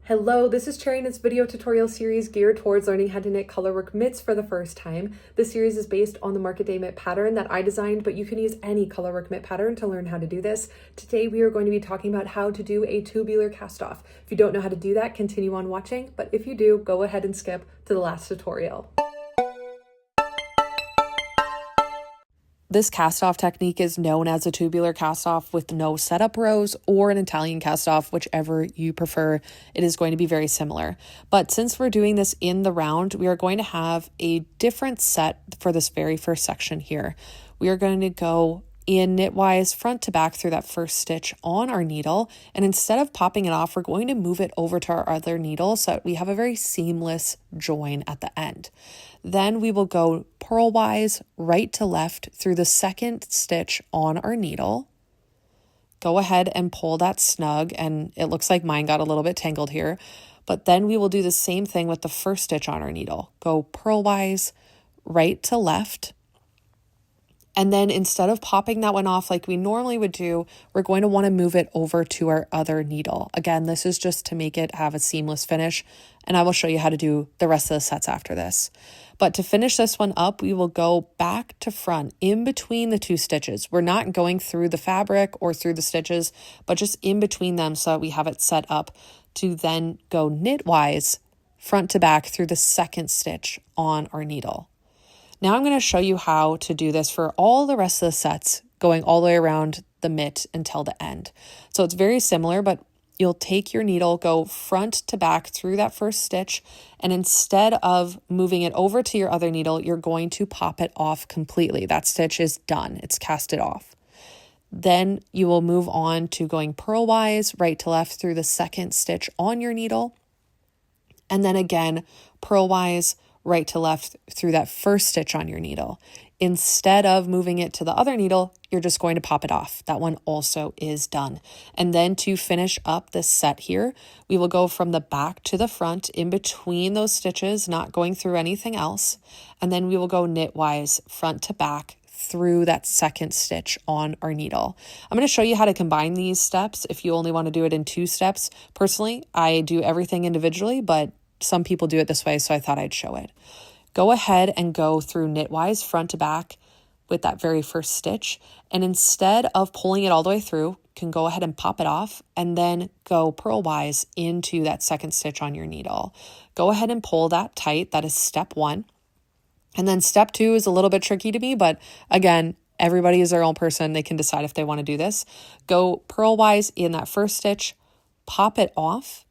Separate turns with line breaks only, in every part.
Hello, this is Cherry in this video tutorial series geared towards learning how to knit colorwork mitts for the first time. This series is based on the Market Day mitt pattern that I designed, but you can use any colorwork mitt pattern to learn how to do this. Today we are going to be talking about how to do a tubular cast off. If you don't know how to do that, continue on watching, but if you do, go ahead and skip to the last tutorial. This cast-off technique is known as a tubular cast-off with no setup rows, or an Italian cast-off, whichever you prefer. It is going to be very similar. But since we're doing this in the round, we are going to have a different set for this very first section here. We are going to go in knitwise front to back through that first stitch on our needle, and instead of popping it off, we're going to move it over to our other needle so that we have a very seamless join at the end. Then we will go purlwise right to left through the second stitch on our needle. Go ahead and pull that snug, and it looks like mine got a little bit tangled here, but then we will do the same thing with the first stitch on our needle. Go purlwise right to left. And then instead of popping that one off like we normally would do, we're going to want to move it over to our other needle. Again, this is just to make it have a seamless finish, and I will show you how to do the rest of the sets after this. But to finish this one up, we will go back to front in between the two stitches. We're not going through the fabric or through the stitches, but just in between them so that we have it set up to then go knitwise front to back through the second stitch on our needle. Now I'm going to show you how to do this for all the rest of the sets, going all the way around the mitt until the end. So it's very similar, but you'll take your needle, go front to back through that first stitch, and instead of moving it over to your other needle, you're going to pop it off completely. That stitch is done. It's casted off. Then you will move on to going purlwise right to left through the second stitch on your needle, and then again purlwise right to left through that first stitch on your needle. Instead of moving it to the other needle, you're just going to pop it off. That one also is done. And then to finish up this set here, we will go from the back to the front in between those stitches, not going through anything else. And then we will go knitwise front to back through that second stitch on our needle. I'm going to show you how to combine these steps if you only want to do it in 2 steps. Personally, I do everything individually, but some people do it this way, so I thought I'd show it. Go ahead and go through knitwise front to back with that very first stitch, and instead of pulling it all the way through, you can go ahead and pop it off and then go purlwise into that second stitch on your needle. Go ahead and pull that tight. That is step 1. And then step 2 is a little bit tricky to me, but again, everybody is their own person. They can decide if they want to do this. Go purlwise in that first stitch, pop it off,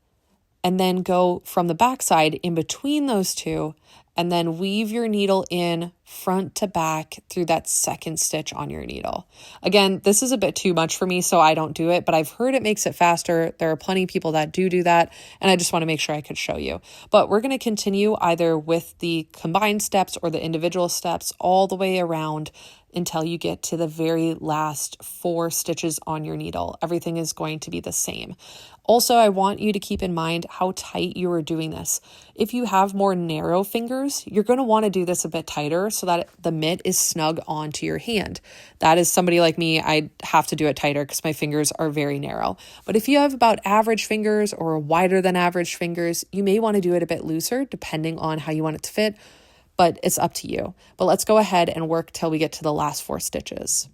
and then go from the back side in between those two, and then weave your needle in front to back through that second stitch on your needle. Again, this is a bit too much for me, so I don't do it, but I've heard it makes it faster. There are plenty of people that do that, and I just want to make sure I could show you. But we're going to continue either with the combined steps or the individual steps all the way around until you get to the very last 4 stitches on your needle. Everything is going to be the same. Also, I want you to keep in mind how tight you are doing this. If you have more narrow fingers, you're going to want to do this a bit tighter so that the mitt is snug onto your hand. That is somebody like me, I have to do it tighter because my fingers are very narrow. But if you have about average fingers or wider than average fingers, you may want to do it a bit looser depending on how you want it to fit, but it's up to you. But let's go ahead and work till we get to the last 4 stitches.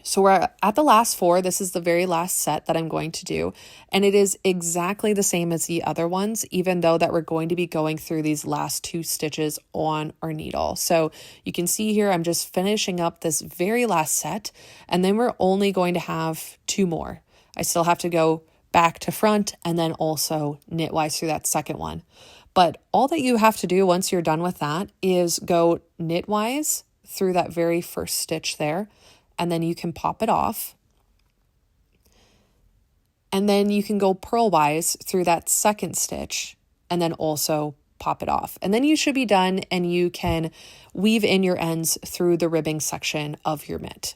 So we're at the last 4. This is the very last set that I'm going to do, and it is exactly the same as the other ones, even though that we're going to be going through these last 2 stitches on our needle. So you can see here, I'm just finishing up this very last set, and then we're only going to have 2 more. I still have to go back to front and then also knitwise through that second one. But all that you have to do once you're done with that is go knitwise through that very first stitch there, and then you can pop it off. And then you can go purlwise through that second stitch and then also pop it off. And then you should be done, and you can weave in your ends through the ribbing section of your mitt.